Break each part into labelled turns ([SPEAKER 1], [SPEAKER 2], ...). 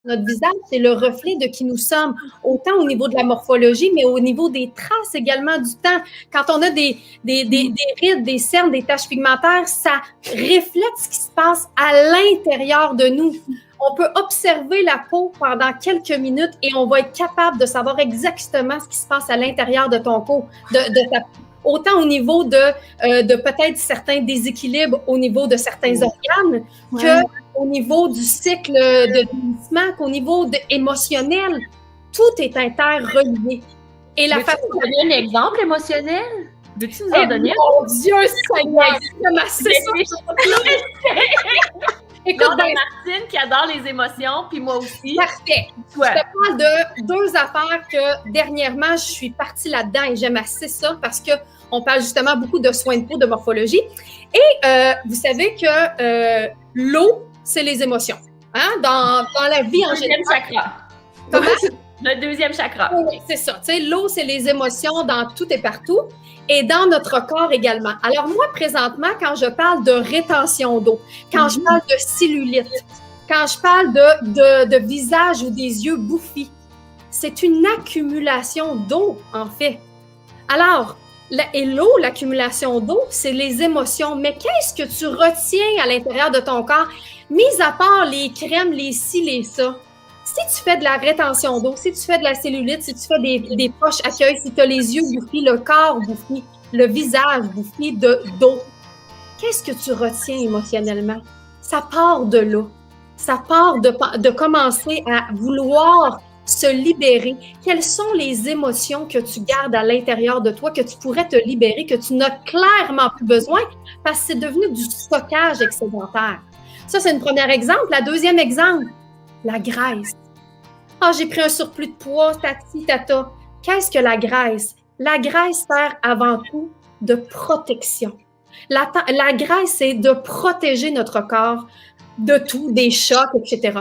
[SPEAKER 1] Notre visage, c'est le reflet de qui nous sommes, autant au niveau de la morphologie, mais au niveau des traces également du temps. Quand on a des rides, des cernes, des taches pigmentaires, ça reflète ce qui se passe à l'intérieur de nous. On peut observer la peau pendant quelques minutes et on va être capable de savoir exactement ce qui se passe à l'intérieur de ton corps, de ta peau. Autant au niveau de peut-être certains déséquilibres au niveau de certains organes, qu'au niveau du cycle de vieillissement, qu'au niveau émotionnel. Tout est interrelié. Et la façon...
[SPEAKER 2] Veux-tu nous donner un exemple émotionnel? Veux-tu nous en donner?
[SPEAKER 1] Mon Dieu, Seigneur! C'est ça!
[SPEAKER 2] Écoute, Martine qui adore les émotions, puis moi aussi.
[SPEAKER 1] Parfait. Ouais. Je te parle de deux affaires que dernièrement, je suis partie là-dedans et j'aime assez ça parce qu'on parle justement beaucoup de soins de peau, de morphologie. Et vous savez que l'eau, c'est les émotions. Hein? Dans la vie en général.
[SPEAKER 2] Chakra.
[SPEAKER 1] Comment?
[SPEAKER 2] Le deuxième chakra.
[SPEAKER 1] Oui, c'est ça. Tu sais, l'eau, c'est les émotions dans tout et partout. Et dans notre corps également. Alors moi, présentement, quand je parle de rétention d'eau, quand je parle de cellulite, quand je parle de visage ou des yeux bouffis, c'est une accumulation d'eau, en fait. Alors, et l'eau, l'accumulation d'eau, c'est les émotions. Mais qu'est-ce que tu retiens à l'intérieur de ton corps, mis à part les crèmes, les ci, les ça? Si tu fais de la rétention d'eau, si tu fais de la cellulite, si tu fais des poches accueil, si tu as les yeux bouffis, le corps bouffi, le visage bouffi d'eau, qu'est-ce que tu retiens émotionnellement? Ça part de là. Ça part de commencer à vouloir se libérer. Quelles sont les émotions que tu gardes à l'intérieur de toi, que tu pourrais te libérer, que tu n'as clairement plus besoin parce que c'est devenu du stockage excédentaire. Ça, c'est un premier exemple. La deuxième exemple, la graisse. Ah, j'ai pris un surplus de poids, tati, tata. Qu'est-ce que la graisse? La graisse sert avant tout de protection. La graisse, c'est de protéger notre corps de tout, des chocs, etc.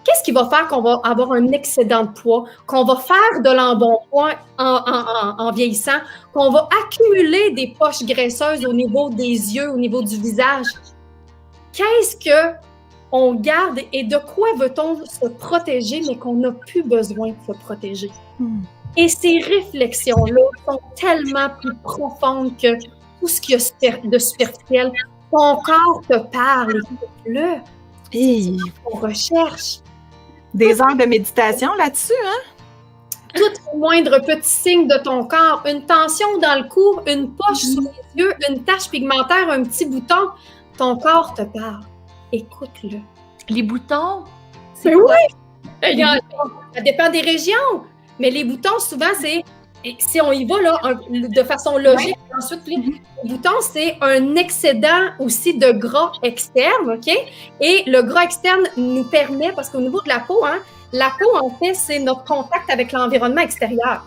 [SPEAKER 1] Qu'est-ce qui va faire qu'on va avoir un excédent de poids, qu'on va faire de l'embonpoint en vieillissant, qu'on va accumuler des poches graisseuses au niveau des yeux, au niveau du visage? Qu'est-ce que on garde et de quoi veut-on se protéger, mais qu'on n'a plus besoin de se protéger? Et ces réflexions-là sont tellement plus profondes que tout ce qu'il y a de superficiel. Ton corps te parle, écoute-le. C'est ce qu'on recherche.
[SPEAKER 3] Des heures de méditation là-dessus, hein?
[SPEAKER 1] Tout moindre petit signe de ton corps, une tension dans le cou, une poche sous les yeux, une tache pigmentaire, un petit bouton, ton corps te parle. Écoute-le.
[SPEAKER 2] Les boutons?
[SPEAKER 1] C'est oui! Ça dépend des régions. Mais les boutons, souvent, c'est... Si on y va là, de façon logique, ensuite, les boutons, c'est un excédent aussi de gras externe, OK? Et le gras externe nous permet, parce qu'au niveau de la peau, hein, la peau, en fait, c'est notre contact avec l'environnement extérieur.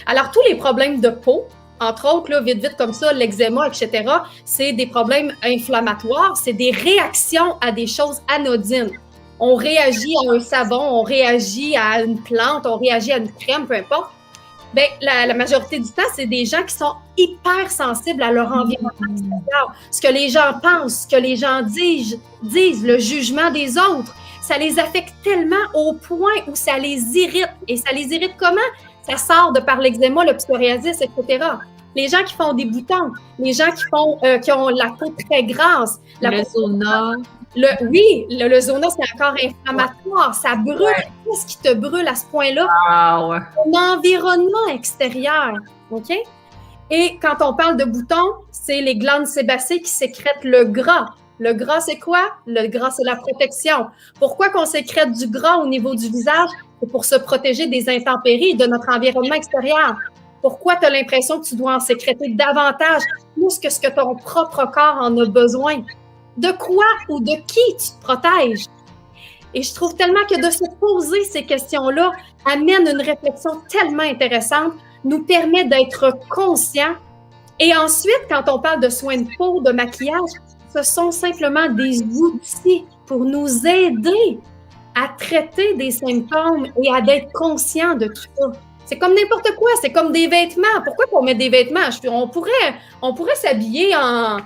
[SPEAKER 1] Alors, tous les problèmes de peau, entre autres, là, vite comme ça, l'eczéma, etc., c'est des problèmes inflammatoires, c'est des réactions à des choses anodines. On réagit à un savon, on réagit à une plante, on réagit à une crème, peu importe. Bien, la majorité du temps, c'est des gens qui sont hyper sensibles à leur environnement extérieur. Ce que les gens pensent, ce que les gens disent, le jugement des autres, ça les affecte tellement au point où ça les irrite. Et ça les irrite comment? Ça sort de par l'eczéma, le psoriasis, etc. Les gens qui font des boutons, les gens qui ont la peau très grasse.
[SPEAKER 2] Le zona.
[SPEAKER 1] Le zona, c'est encore inflammatoire. Ça brûle. Ouais. Qu'est-ce qui te brûle à ce point-là?
[SPEAKER 2] Ah, ouais.
[SPEAKER 1] Ton environnement extérieur. OK? Et quand on parle de boutons, c'est les glandes sébacées qui sécrètent le gras. Le gras, c'est quoi? Le gras, c'est la protection. Pourquoi qu'on sécrète du gras au niveau du visage? C'est pour se protéger des intempéries de notre environnement extérieur. Pourquoi tu as l'impression que tu dois en sécréter davantage plus que ce que ton propre corps en a besoin? De quoi ou de qui tu te protèges? Et je trouve tellement que de se poser ces questions-là amène une réflexion tellement intéressante, nous permet d'être conscients. Et ensuite, quand on parle de soins de peau, de maquillage, ce sont simplement des outils pour nous aider à traiter des symptômes et à être conscients de tout ça. C'est comme n'importe quoi, c'est comme des vêtements. Pourquoi qu'on met des vêtements? On pourrait s'habiller en,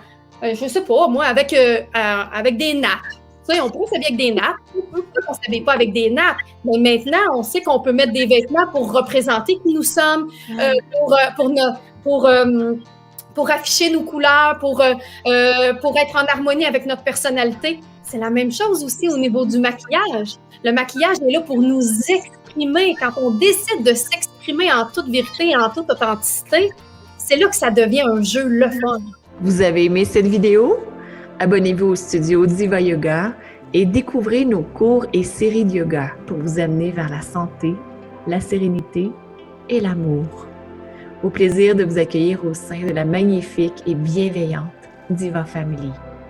[SPEAKER 1] je sais pas, moi, avec des nappes. Tu sais, on pourrait s'habiller avec des nappes. On ne s'habille pas avec des nappes. Mais maintenant, on sait qu'on peut mettre des vêtements pour représenter qui nous sommes, pour afficher nos couleurs, pour être en harmonie avec notre personnalité. C'est la même chose aussi au niveau du maquillage. Le maquillage est là pour nous exprimer. Quand on décide de s'exprimer en toute vérité, en toute authenticité, c'est là que ça devient un jeu le fun.
[SPEAKER 4] Vous avez aimé cette vidéo? Abonnez-vous au studio Diva Yoga et découvrez nos cours et séries de yoga pour vous amener vers la santé, la sérénité et l'amour. Au plaisir de vous accueillir au sein de la magnifique et bienveillante Diva Family.